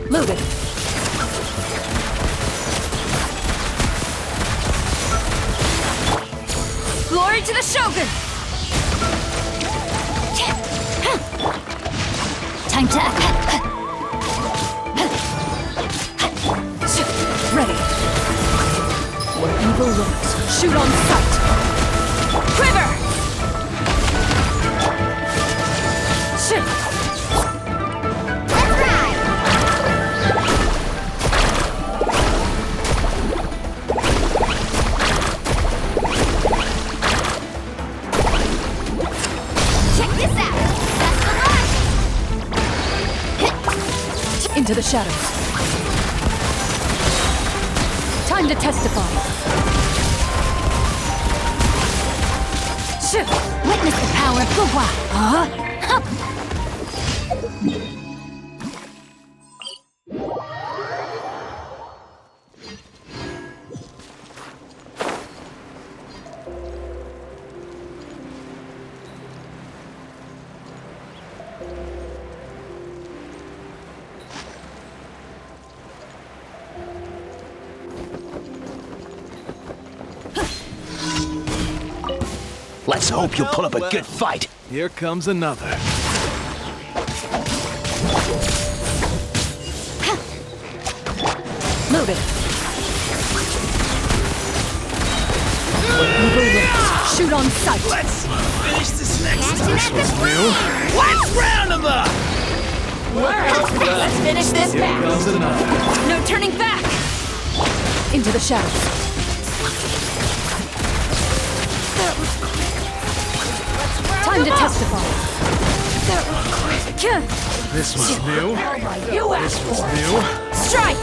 Loaded. Glory to the Shogun! Time to act. Ready. Where evil lurks, shoot on sight. Quiver! Shoot! Let's ride! Check this out! That's the launch! Into the shadows. Time to testify. Shoot! Witness the power of the wild. Let's hope you'll put up a good fight. Here comes another. Loaded. Evil lips. Shoot on sight. Let's finish this next time. This was new. Let's round them up! Let's finish this Here comes match. another. No turning back. Into the shadows. Time to testify. This was new. This was new. Strike!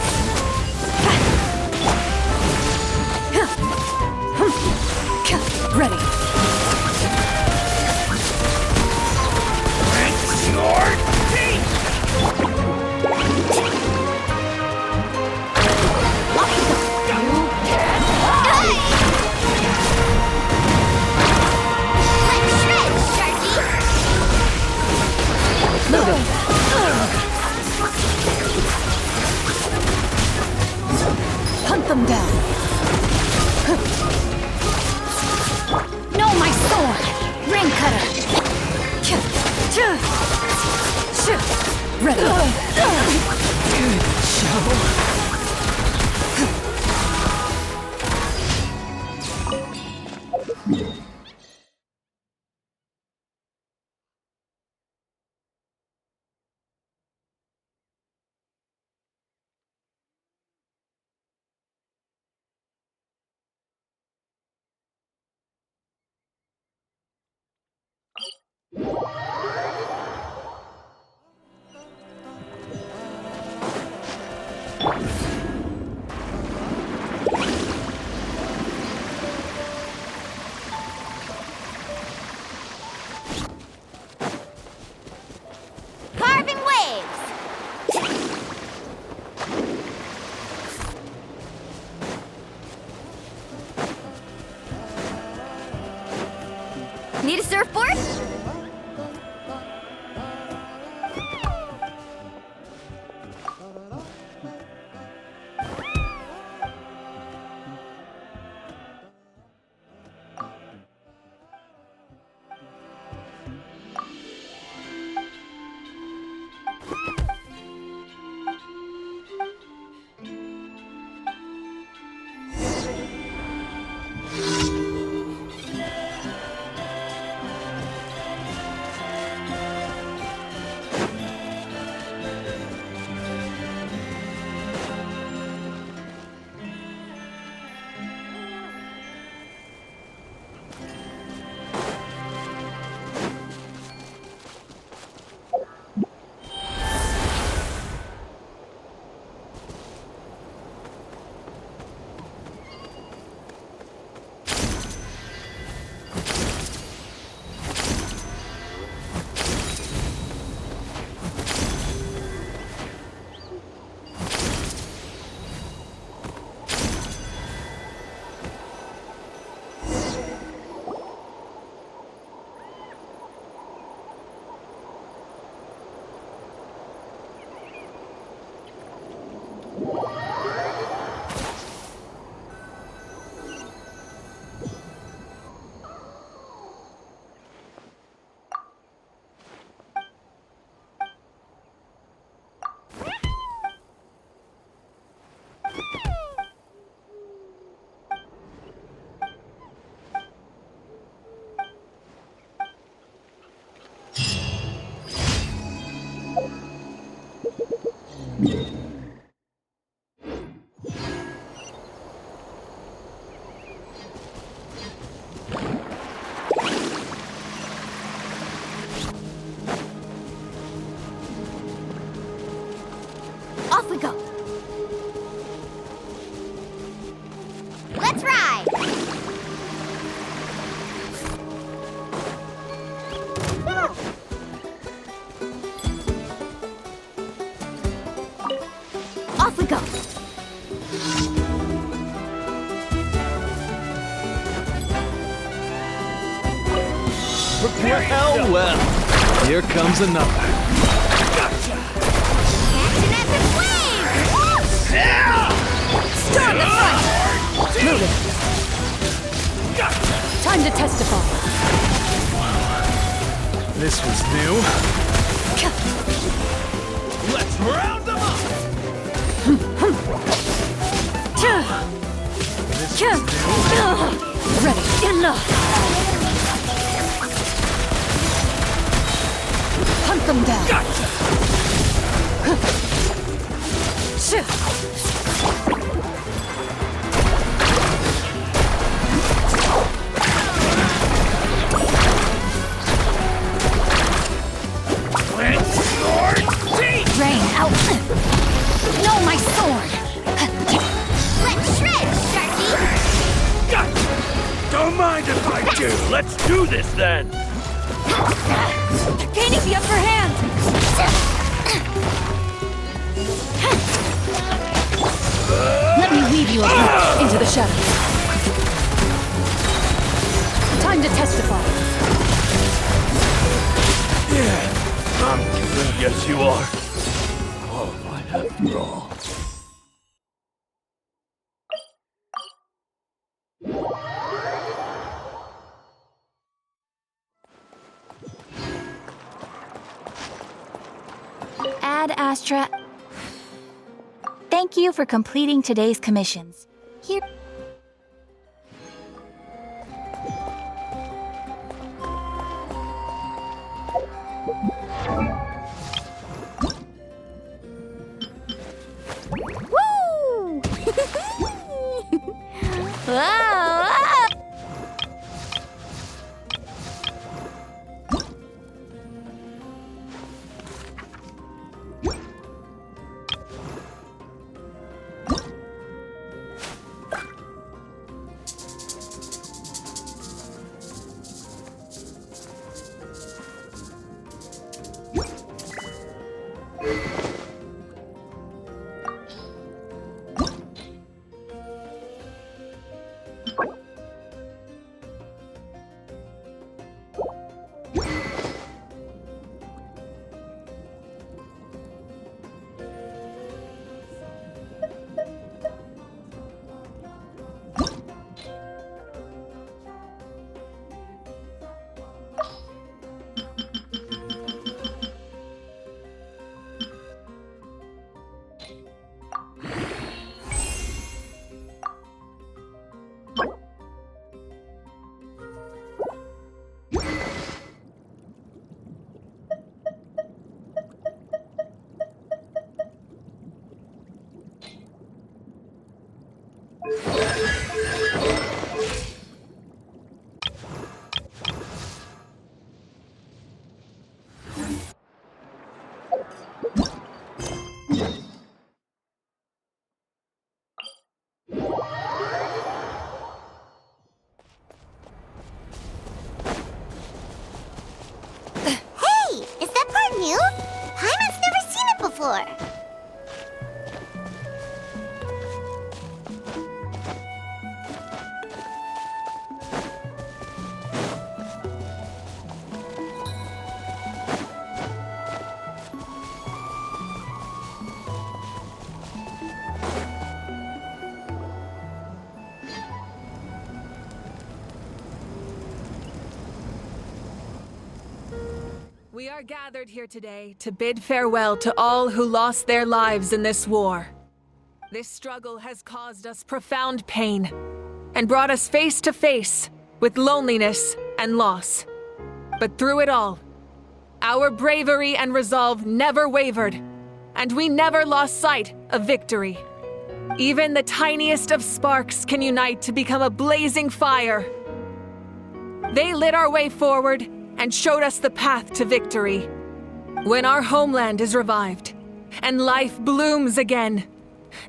Ready. Your teeth! Loaded. Hunt them down. No, my sword! Ring cutter! Ready. Good show. Need a surfboard? Off we go. Let's ride. Off we go. Well, well. Here comes another. Action at the flame! Storm the front! Moving. Time to testify. This was new. Let's round them up! Ready. Enough. Hunt them down. Rain out. No, my sword. Let's shred, Sharky! Don't mind if I do. Let's do this then. Gaining the upper hand. Let me weave you a bit into the shadows. Time to testify. Yes, you are. Qualified after all. Ad Astra. Thank you for completing today's commissions. Here. Woo! Whoa! Hey, is that part new? Paimon's never seen it before. We are gathered here today to bid farewell to all who lost their lives in this war. This struggle has caused us profound pain and brought us face to face with loneliness and loss. But through it all, our bravery and resolve never wavered, and we never lost sight of victory. Even the tiniest of sparks can unite to become a blazing fire. They lit our way forward and showed us the path to victory. When our homeland is revived and life blooms again,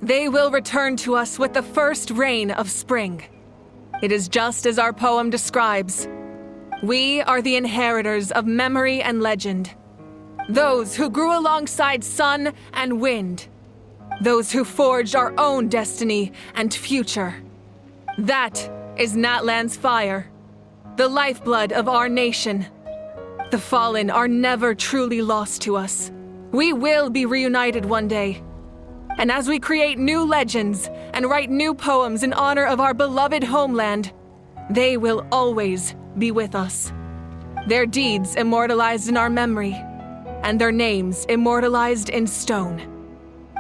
they will return to us with the first rain of spring. It is just as our poem describes. We are the inheritors of memory and legend. Those who grew alongside sun and wind. Those who forged our own destiny and future. That is Natlan's fire, the lifeblood of our nation. The fallen are never truly lost to us. We will be reunited one day. And as we create new legends and write new poems in honor of our beloved homeland, they will always be with us. Their deeds immortalized in our memory, and their names immortalized in stone.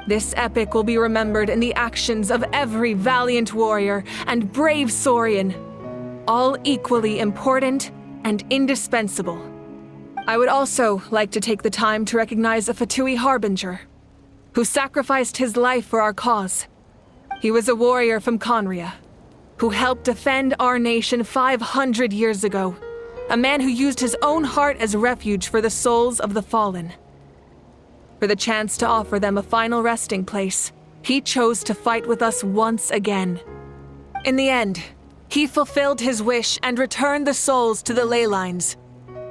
This epic will be remembered in the actions of every valiant warrior and brave Saurian, all equally important and indispensable. I would also like to take the time to recognize a Fatui harbinger, who sacrificed his life for our cause. He was a warrior from Conria, who helped defend our nation 500 years ago, a man who used his own heart as refuge for the souls of the fallen. For the chance to offer them a final resting place, he chose to fight with us once again. In the end, he fulfilled his wish and returned the souls to the ley lines.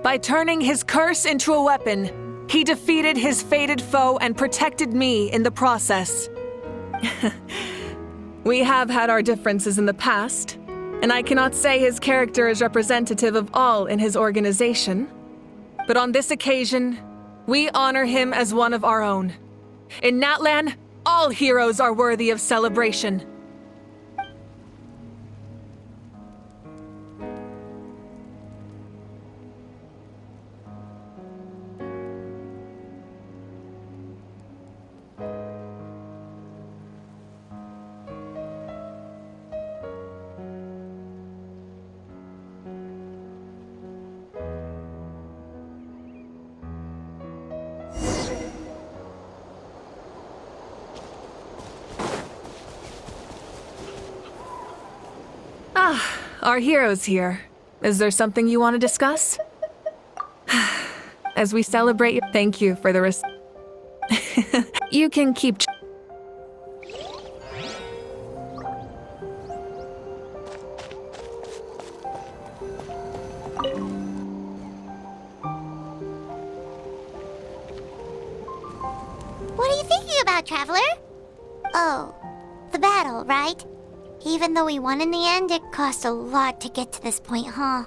By turning his curse into a weapon, he defeated his fated foe and protected me in the process. We have had our differences in the past, and I cannot say his character is representative of all in his organization. But on this occasion, we honor him as one of our own. In Natlan, all heroes are worthy of celebration. Our hero's here. Is there something you want to discuss? As we celebrate you, thank you for the You can keep... What are you thinking about, Traveler? Oh, the battle, right? Even though we won in the end, it cost a lot to get to this point, huh?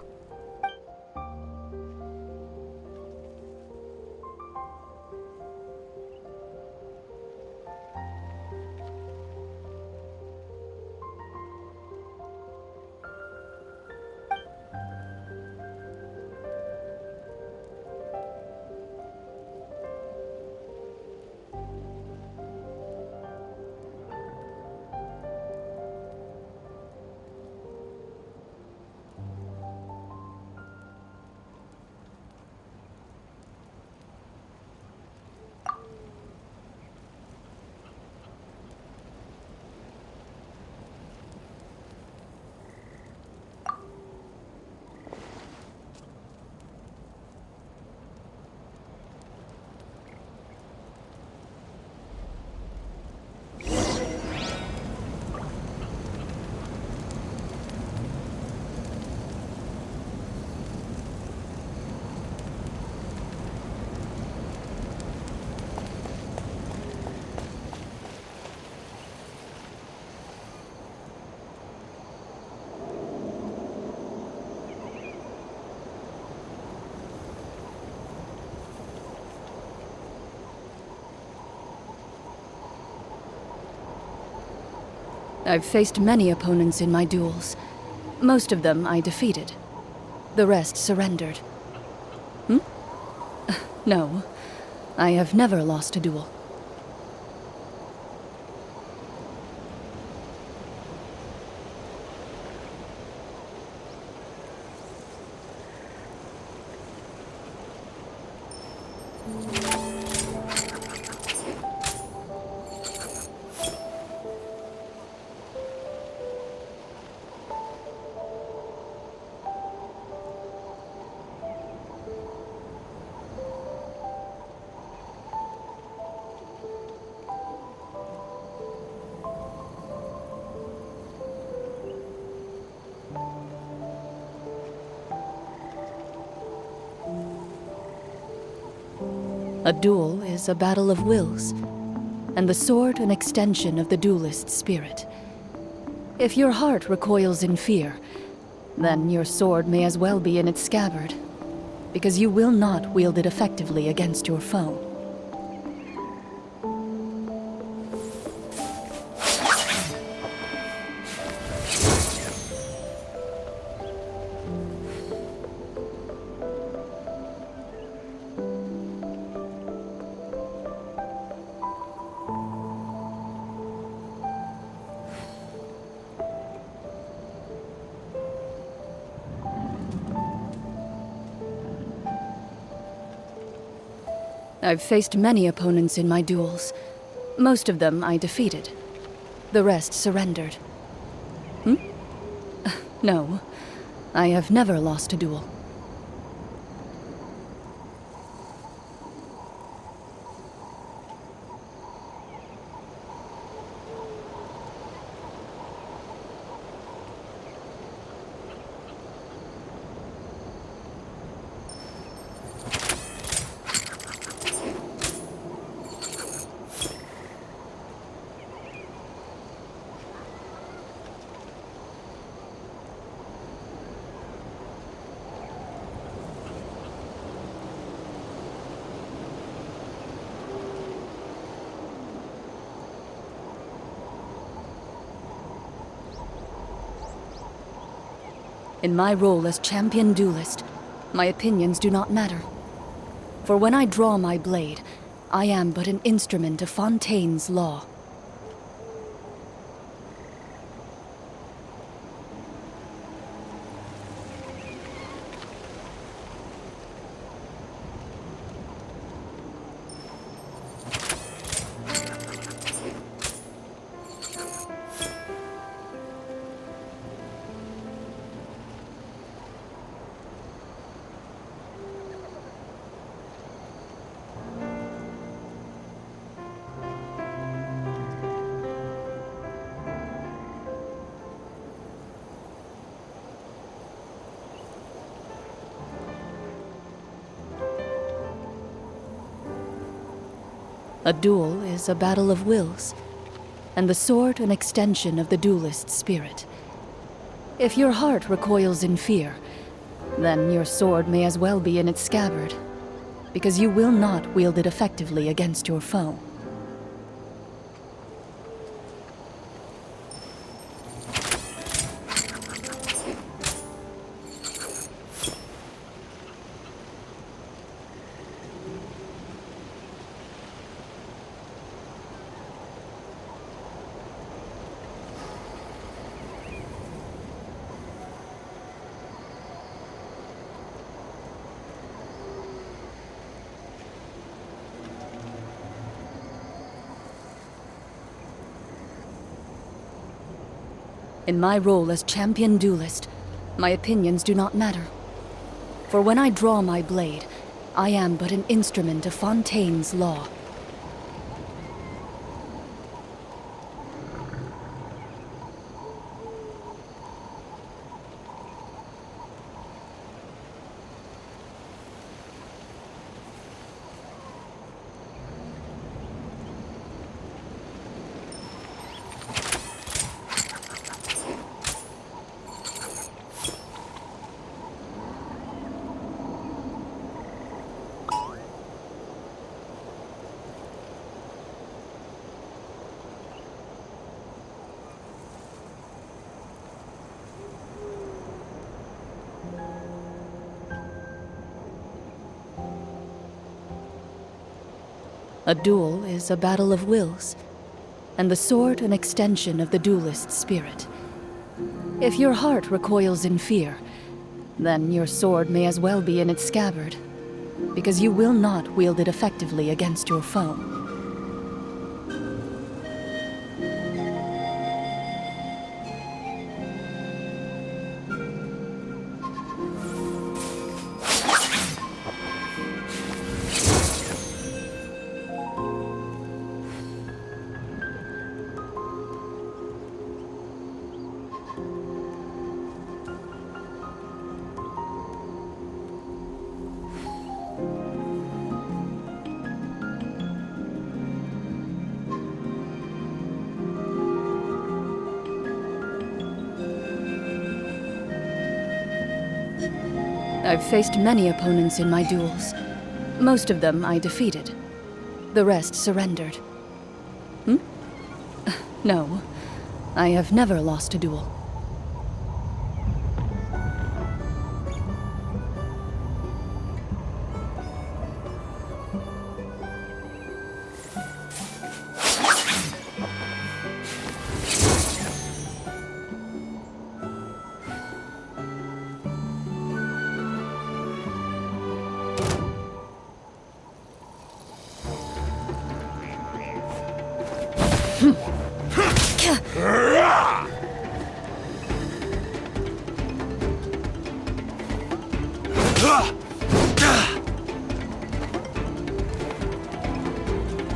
I've faced many opponents in my duels. Most of them I defeated. The rest surrendered. No, I have never lost a duel. A duel is a battle of wills, and the sword an extension of the duelist's spirit. If your heart recoils in fear, then your sword may as well be in its scabbard, because you will not wield it effectively against your foe. I've faced many opponents in my duels. Most of them I defeated. The rest surrendered. No, I have never lost a duel. In my role as champion duelist, my opinions do not matter. For when I draw my blade, I am but an instrument of Fontaine's law. A duel is a battle of wills, and the sword an extension of the duelist's spirit. If your heart recoils in fear, then your sword may as well be in its scabbard, because you will not wield it effectively against your foe. In my role as champion duelist, my opinions do not matter. For when I draw my blade, I am but an instrument of Fontaine's law. A duel is a battle of wills, and the sword an extension of the duelist's spirit. If your heart recoils in fear, then your sword may as well be in its scabbard, because you will not wield it effectively against your foe. I've faced many opponents in my duels. Most of them I defeated. The rest surrendered. No, I have never lost a duel.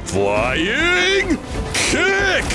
Flying kick!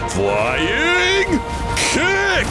Flying kick!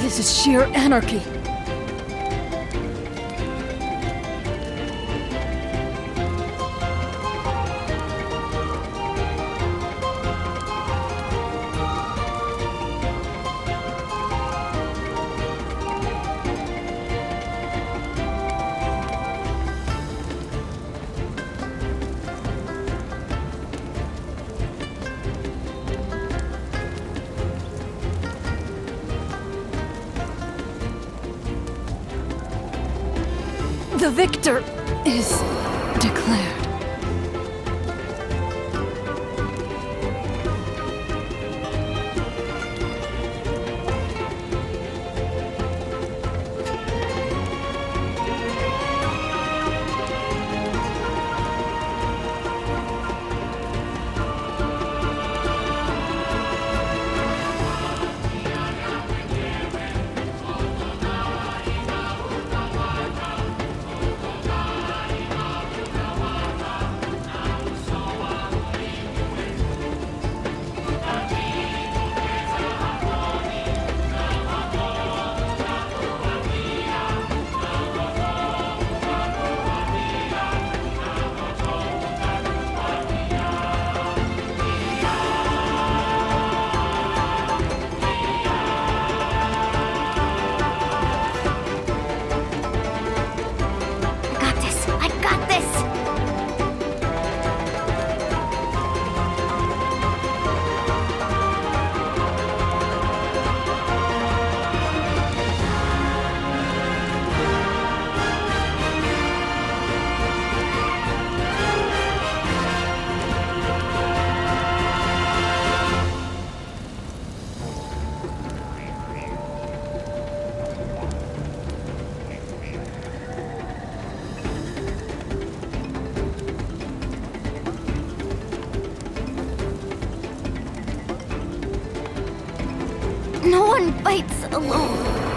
This is sheer anarchy. The victor is declared. one fights alone.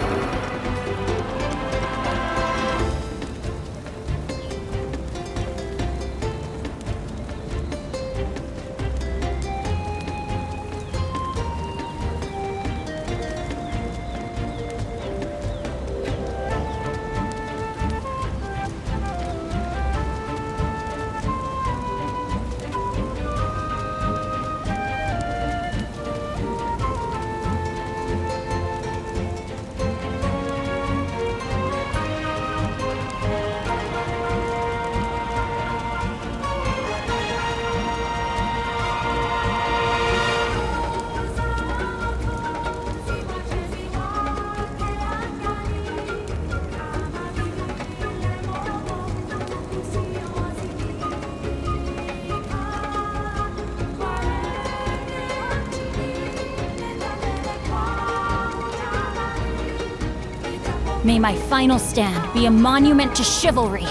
May my final stand be a monument to chivalry.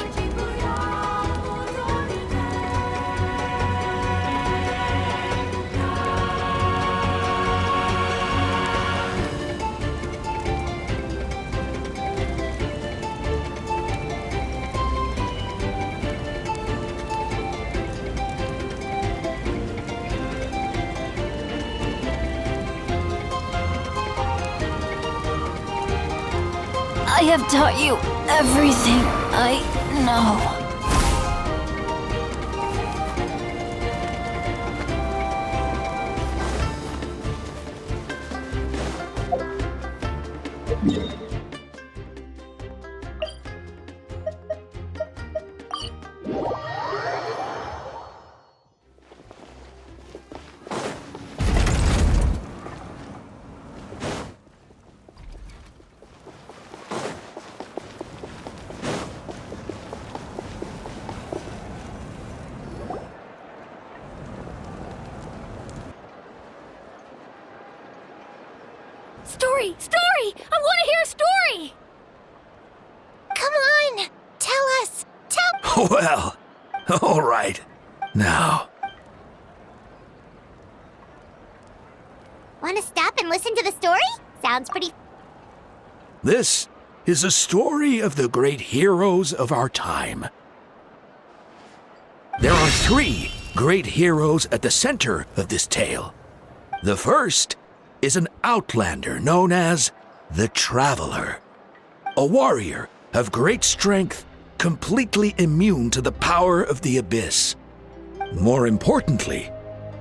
I have taught you everything I know. Story! Story! I want to hear a story! Come on! Tell us! Tell... Well, all right. Now, Want to stop and listen to the story? Sounds pretty... this is a story of the great heroes of our time. There are 3 great heroes at the center of this tale. The first is an outlander known as the Traveler, a warrior of great strength, completely immune to the power of the abyss. More importantly,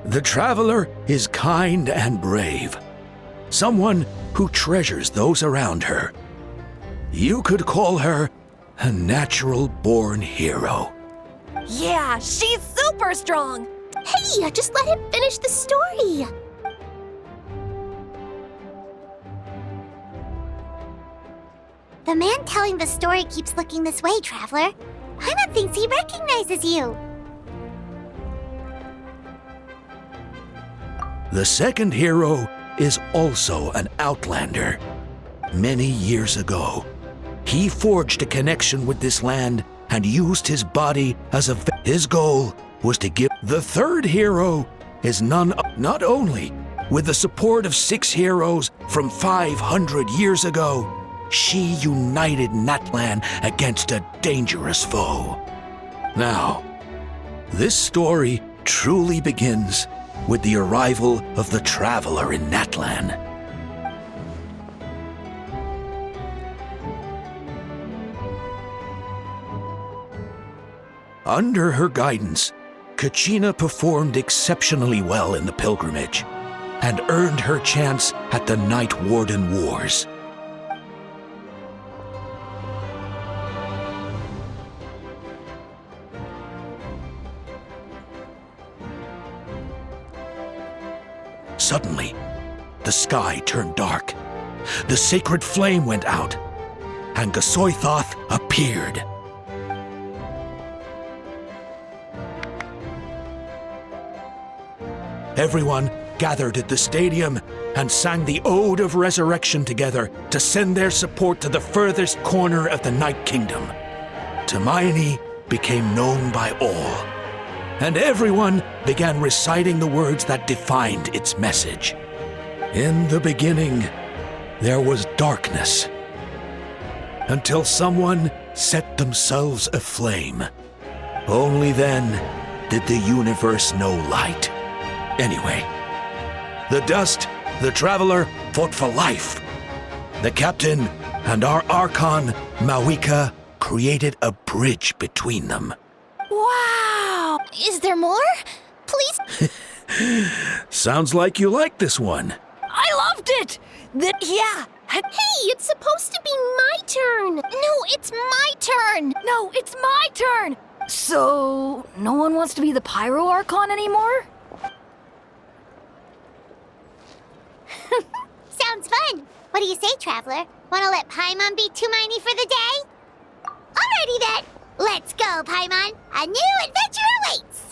the Traveler is kind and brave, someone who treasures those around her. You could call her a natural-born hero. Yeah, she's super strong! Hey, just let him finish the story! The man telling the story keeps looking this way, Traveler. Paimon thinks he recognizes you. The second hero is also an outlander. Many years ago, he forged a connection with this land and used his body as a... His goal was to give... The third hero is not only with the support of 6 heroes from 500 years ago, she united Natlan against a dangerous foe. Now, this story truly begins with the arrival of the Traveler in Natlan. Under her guidance, Kachina performed exceptionally well in the pilgrimage and earned her chance at the Night Warden Wars. Suddenly, the sky turned dark. The sacred flame went out, and Gasoithoth appeared. Everyone gathered at the stadium and sang the Ode of Resurrection together to send their support to the furthest corner of the Night Kingdom. Hermione became known by all, and everyone began reciting the words that defined its message. In the beginning, there was darkness. Until someone set themselves aflame. Only then did the universe know light. Anyway, the dust, the traveler, fought for life. The captain and our Archon, Mawika, created a bridge between them. Wow! Is there more? Please? Sounds like you like this one. I loved it! Yeah! Hey, it's supposed to be my turn! No, it's my turn! No, it's my turn! So, no one wants to be the Pyro Archon anymore? Sounds fun. What do you say, Traveler? Wanna let Paimon be Tumaini for the day? Alrighty then. Let's go, Paimon. A new adventure awaits.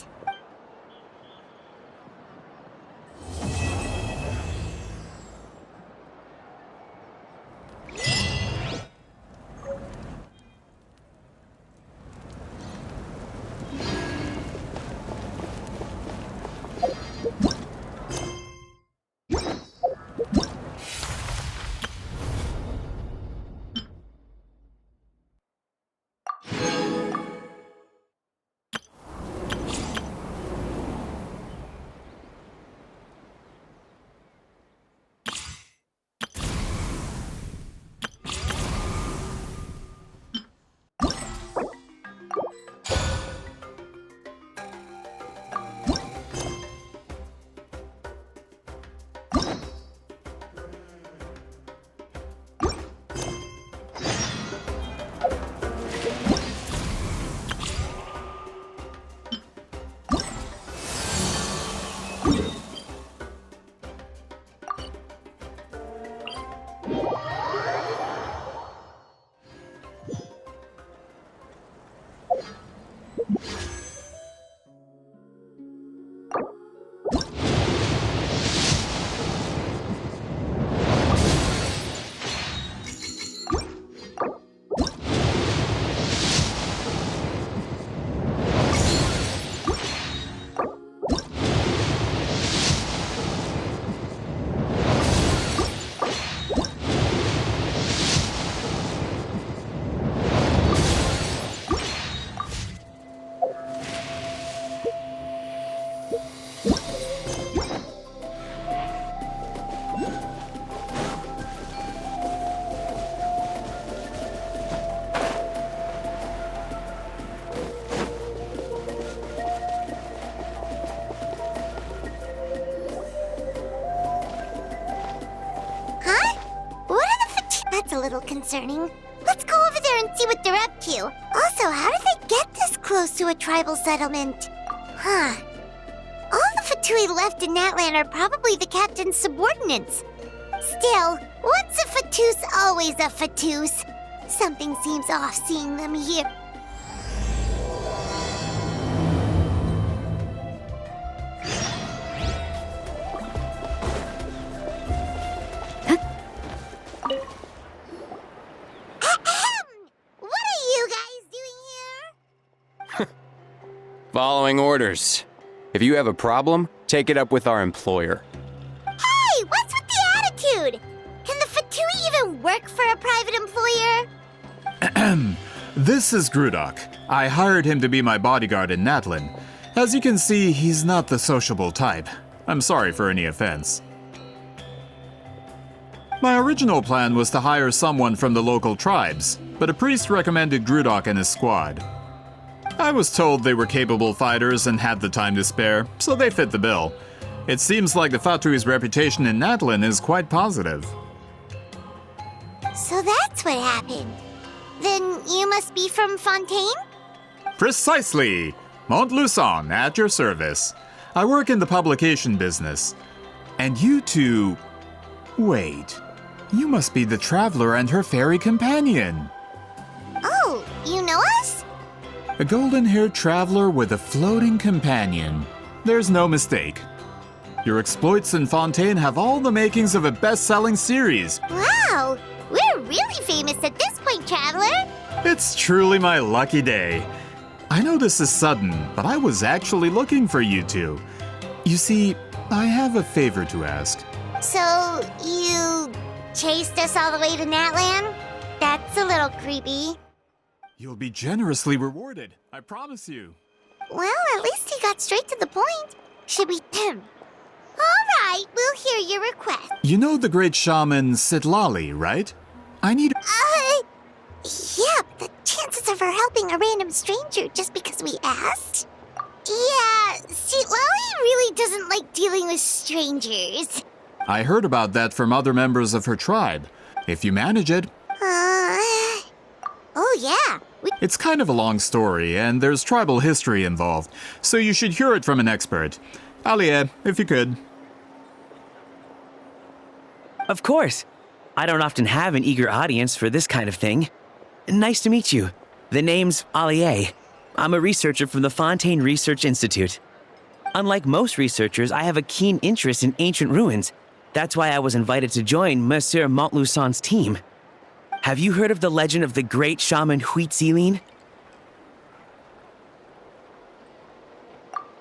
That's a little concerning. Let's go over there and see what they're up to. Also, how did they get this close to a tribal settlement? Huh. All the Fatui left in Natlan are probably the captain's subordinates. Still, once a Fatus, always a Fatus. Something seems off seeing them here. Following orders. If you have a problem, take it up with our employer. Hey, what's with the attitude? Can the Fatui even work for a private employer? This is Grudok. I hired him to be my bodyguard in Natlan. As you can see, he's not the sociable type. I'm sorry for any offense. My original plan was to hire someone from the local tribes, but a priest recommended Grudok and his squad. I was told they were capable fighters and had the time to spare, so they fit the bill. It seems like the Fatui's reputation in Natlan is quite positive. So that's what happened. Then you must be from Fontaine? Precisely! Montluçon, at your service. I work in the publication business. And you two... Wait. You must be the traveler and her fairy companion. Oh, you know us? A golden-haired traveler with a floating companion. There's no mistake. Your exploits in Fontaine have all the makings of a best-selling series. Wow, we're really famous at this point, Traveler. It's truly my lucky day. I know this is sudden, but I was actually looking for you two. You see, I have a favor to ask. So, you chased us all the way to Natlan? That's a little creepy. You'll be generously rewarded, I promise you. Well, at least he got straight to the point. Should we... All right, we'll hear your request. You know the great shaman Citlali, right? I need... Yeah, but the chances of her helping a random stranger just because we asked? Yeah, Citlali really doesn't like dealing with strangers. I heard about that from other members of her tribe. If you manage it... Oh yeah. It's kind of a long story, and there's tribal history involved, so you should hear it from an expert. Alie, if you could. Of course. I don't often have an eager audience for this kind of thing. Nice to meet you. The name's Alie. I'm a researcher from the Fontaine Research Institute. Unlike most researchers, I have a keen interest in ancient ruins. That's why I was invited to join Monsieur Montluçon's team. Have you heard of the legend of the great shaman Citlali?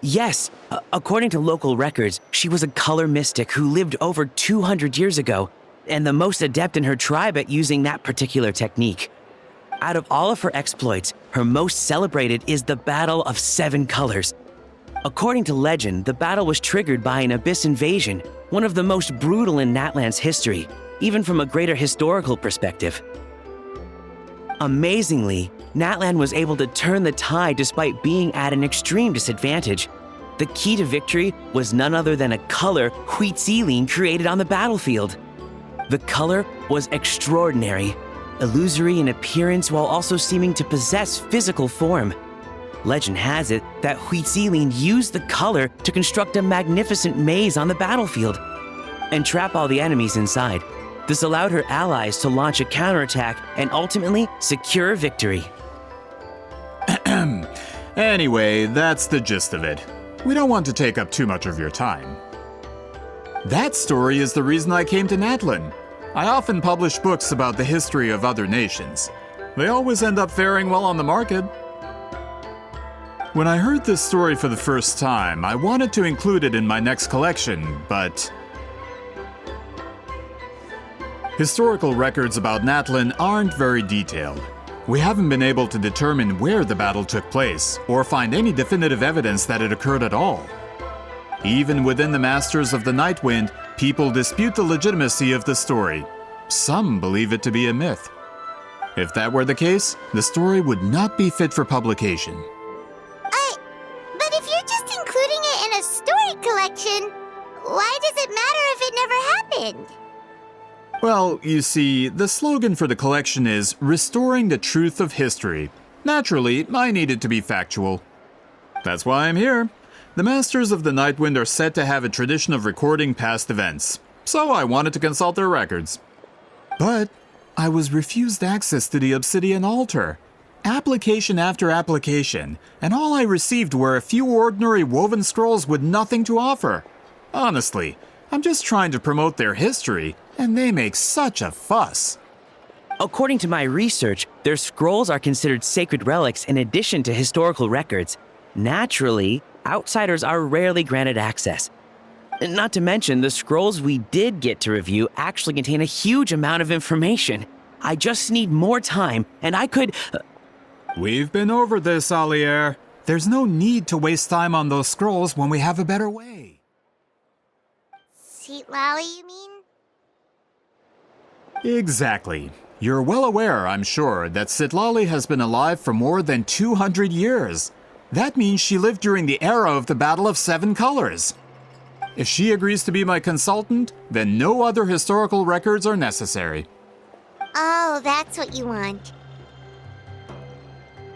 Yes, according to local records, she was a color mystic who lived over 200 years ago, and the most adept in her tribe at using that particular technique. Out of all of her exploits, her most celebrated is the Battle of Seven Colors. According to legend, the battle was triggered by an abyss invasion, one of the most brutal in Natlan's history, even from a greater historical perspective. Amazingly, Natlan was able to turn the tide despite being at an extreme disadvantage. The key to victory was none other than a color Citlali created on the battlefield. The color was extraordinary, illusory in appearance while also seeming to possess physical form. Legend has it that Citlali used the color to construct a magnificent maze on the battlefield and trap all the enemies inside. This allowed her allies to launch a counterattack and ultimately secure victory. Anyway, that's the gist of it. We don't want to take up too much of your time. That story is the reason I came to Natlan. I often publish books about the history of other nations. They always end up faring well on the market. When I heard this story for the first time, I wanted to include it in my next collection, but... Historical records about Natlan aren't very detailed. We haven't been able to determine where the battle took place, or find any definitive evidence that it occurred at all. Even within the Masters of the Nightwind, people dispute the legitimacy of the story. Some believe it to be a myth. If that were the case, the story would not be fit for publication. But if you're just including it in a story collection, why does it matter if it never happened? Well, you see, the slogan for the collection is Restoring the Truth of History. Naturally, I needed to be factual. That's why I'm here. The Masters of the Nightwind are said to have a tradition of recording past events, so I wanted to consult their records. But I was refused access to the Obsidian Altar. Application after application, and all I received were a few ordinary woven scrolls with nothing to offer. Honestly, I'm just trying to promote their history, and they make such a fuss. According to my research, their scrolls are considered sacred relics in addition to historical records. Naturally, outsiders are rarely granted access. Not to mention, the scrolls we did get to review actually contain a huge amount of information. I just need more time, and I could... We've been over this, Alier. There's no need to waste time on those scrolls when we have a better way. Citlali, you mean? Exactly. You're well aware, I'm sure, that Citlali has been alive for more than 200 years. That means she lived during the era of the Battle of Seven Colors. If she agrees to be my consultant, then no other historical records are necessary. Oh, that's what you want.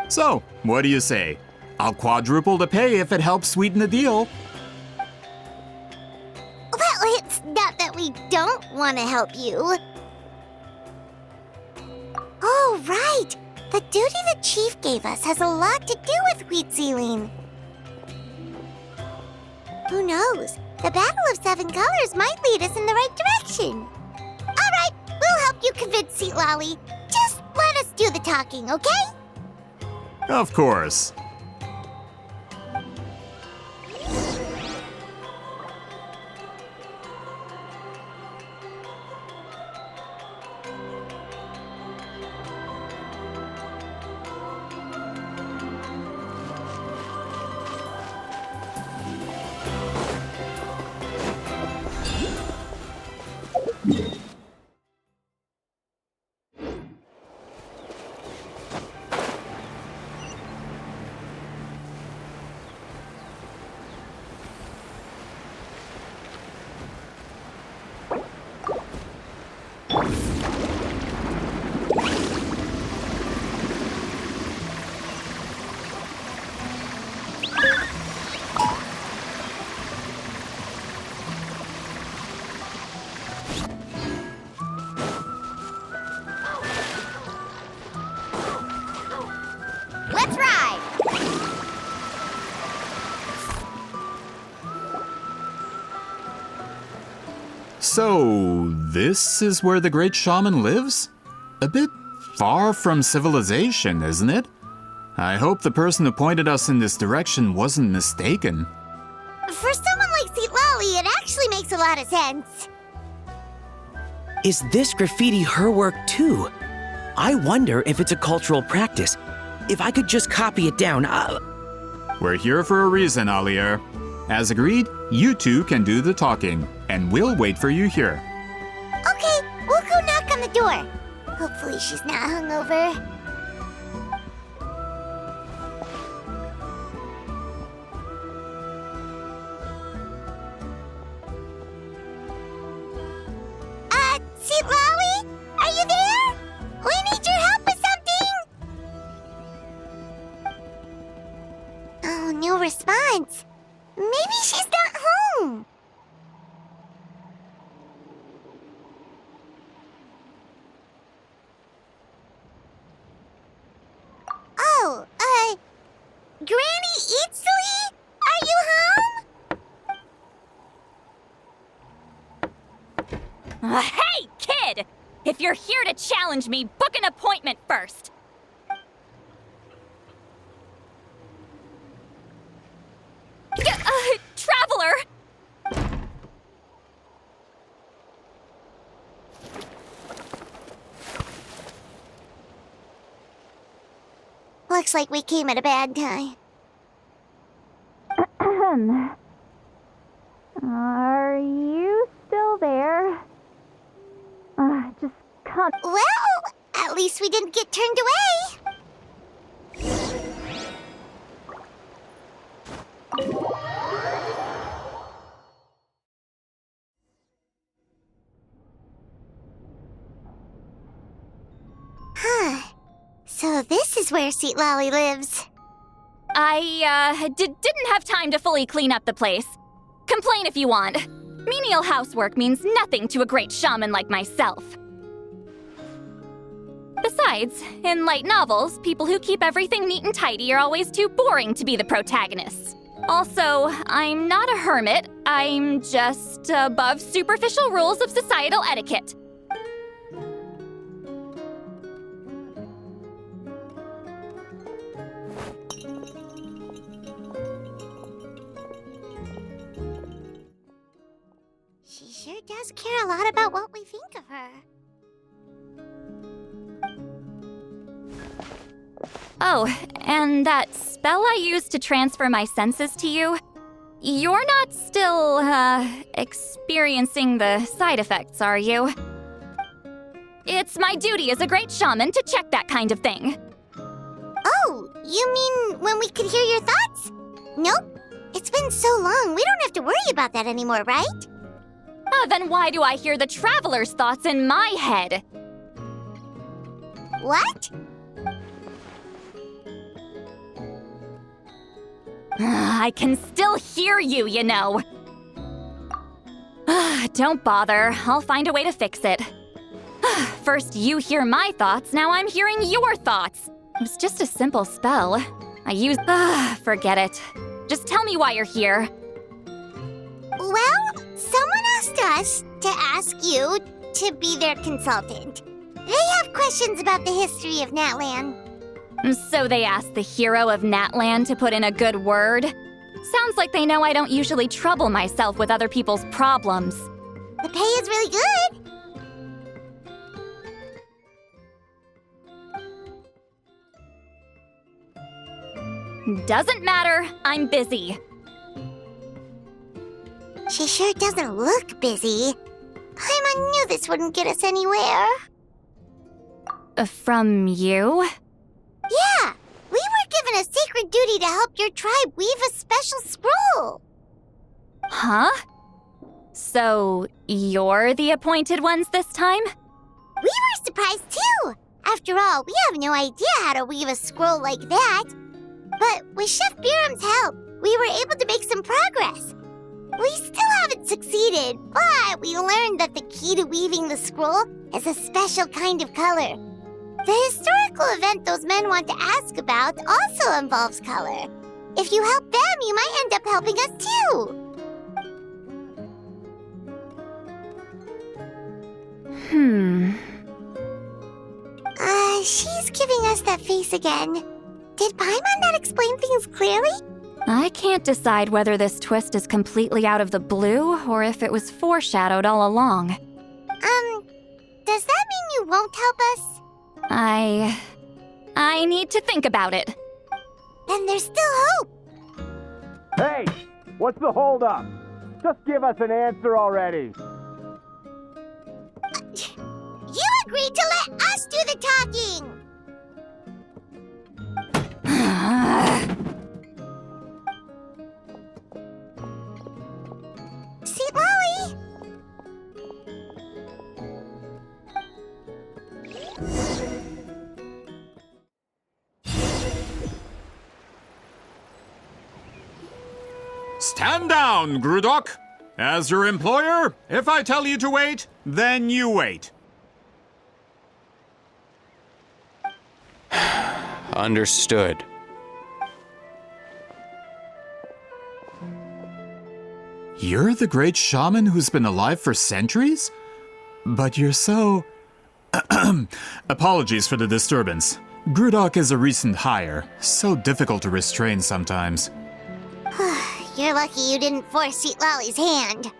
So, what do you say? I'll quadruple the pay if it helps sweeten the deal. Well, it's not that we don't want to help you. Oh, right. The duty the chief gave us has a lot to do with Citlali. Who knows? The Battle of Seven Colors might lead us in the right direction. All right, we'll help you convince Citlali. Just let us do the talking, okay? Of course. Let's ride! So, this is where the great shaman lives? A bit far from civilization, isn't it? I hope the person who pointed us in this direction wasn't mistaken. For someone like Citlali, it actually makes a lot of sense. Is this graffiti her work too? I wonder if it's a cultural practice. If I could just copy it down, We're here for a reason, Alier. As agreed, you two can do the talking, and we'll wait for you here. Okay, we'll go knock on the door. Hopefully she's not hungover. Citlali? Are you there? We need your help with something! Oh, no response. Maybe she's not home. Oh, Granny Citlali? Are you home? Hey, kid! If you're here to challenge me, book an appointment first. Traveler! Looks like we came at a bad time. Are you still there? Just come. Well, at least we didn't get turned away. Huh. So this is where Citlali lives. I, didn't have time to fully clean up the place. Complain if you want. Menial housework means nothing to a great shaman like myself. Besides, in light novels, people who keep everything neat and tidy are always too boring to be the protagonists. Also, I'm not a hermit. I'm just above superficial rules of societal etiquette. She sure does care a lot about what we think of her. Oh, and that spell I used to transfer my senses to you, you're not still, experiencing the side effects, are you? It's my duty as a great shaman to check that kind of thing. Oh, you mean when we could hear your thoughts? Nope. It's been so long, we don't have to worry about that anymore, right? Then why do I hear the traveler's thoughts in my head? What? I can still hear you, you know. Don't bother. I'll find a way to fix it. First you hear my thoughts, now I'm hearing your thoughts. It was just a simple spell. I used... forget it. Just tell me why you're here. Well, someone asked us to ask you to be their consultant. They have questions about the history of Natlan. So they asked the hero of Natlan to put in a good word? Sounds like they know I don't usually trouble myself with other people's problems. The pay is really good. Doesn't matter, I'm busy. She sure doesn't look busy. Paimon knew this wouldn't get us anywhere. From you? Yeah, we were given a sacred duty to help your tribe weave a special scroll. Huh? So, you're the appointed ones this time? We were surprised too. After all, we have no idea how to weave a scroll like that. But with Chef Biram's help, we were able to make some progress. We still haven't succeeded, but we learned that the key to weaving the scroll is a special kind of color. The historical event those men want to ask about also involves color. If you help them, you might end up helping us too. She's giving us that face again. Did Paimon not explain things clearly? I can't decide whether this twist is completely out of the blue or if it was foreshadowed all along. Does that mean you won't help us? I need to think about it. Then there's still hope. Hey, what's the holdup? Just give us an answer already. You agreed to let us do the talking! Citlali! Stand down, Grudok! As your employer, if I tell you to wait, then you wait. Understood. You're the great shaman who's been alive for centuries? But you're so... Apologies for the disturbance. Grudok is a recent hire, so difficult to restrain sometimes. You're lucky you didn't force Citlali's hand.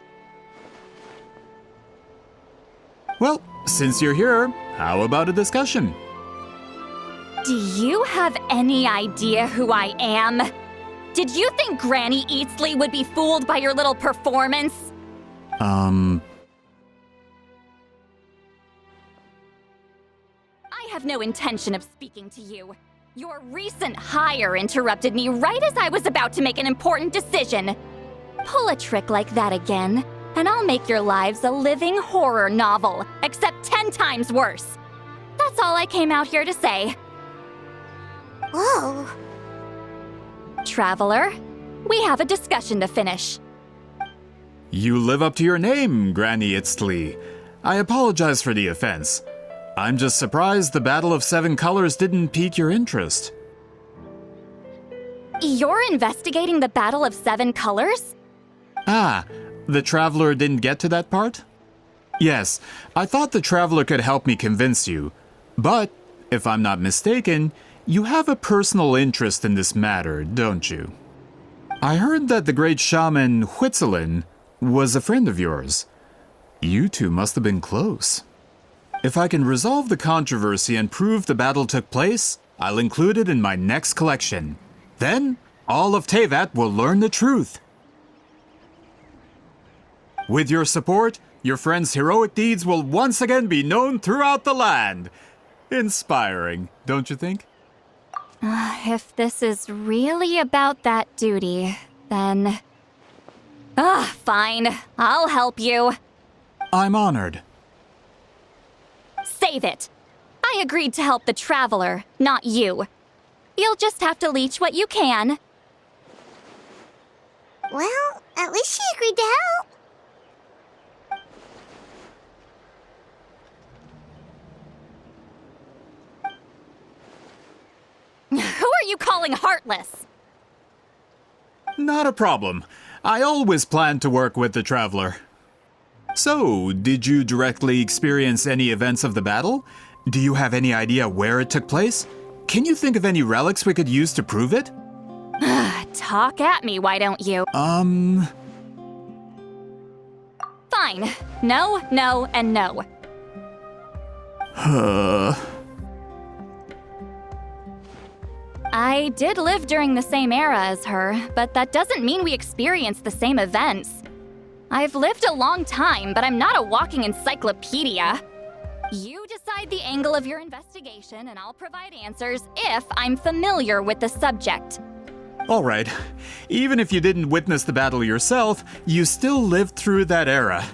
Well, since you're here, how about a discussion? Do you have any idea who I am? Did you think Granny Eatsley would be fooled by your little performance? I have no intention of speaking to you. Your recent hire interrupted me right as I was about to make an important decision. Pull a trick like that again, and I'll make your lives a living horror novel, except 10 times worse. That's all I came out here to say. Whoa. Traveler, we have a discussion to finish. You live up to your name, Granny Itztli. I apologize for the offense. I'm just surprised the Battle of Seven Colors didn't pique your interest. You're investigating the Battle of Seven Colors? Ah, the Traveler didn't get to that part? Yes, I thought the Traveler could help me convince you. But, if I'm not mistaken, you have a personal interest in this matter, don't you? I heard that the great shaman Huitzilin was a friend of yours. You two must have been close. If I can resolve the controversy and prove the battle took place, I'll include it in my next collection. Then, all of Teyvat will learn the truth. With your support, your friend's heroic deeds will once again be known throughout the land. Inspiring, don't you think? If this is really about that duty, then... fine. I'll help you. I'm honored. Save it. I agreed to help the Traveler, not you. You'll just have to leech what you can. Well, at least she agreed to help. Who are you calling heartless? Not a problem. I always planned to work with the Traveler. So, did you directly experience any events of the battle? Do you have any idea where it took place? Can you think of any relics we could use to prove it? Talk at me, why don't you? Fine. No, no, and no. I did live during the same era as her, but that doesn't mean we experienced the same events. I've lived a long time, but I'm not a walking encyclopedia. You decide the angle of your investigation, and I'll provide answers if I'm familiar with the subject. All right. Even if you didn't witness the battle yourself, you still lived through that era.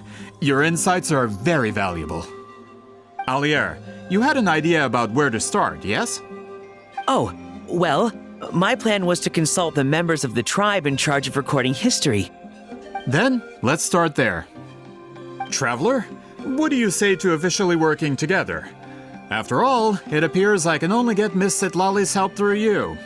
Your insights are very valuable. Alier, you had an idea about where to start, yes? Oh, well, my plan was to consult the members of the tribe in charge of recording history. Then, let's start there. Traveler, what do you say to officially working together? After all, it appears I can only get Miss Citlali's help through you.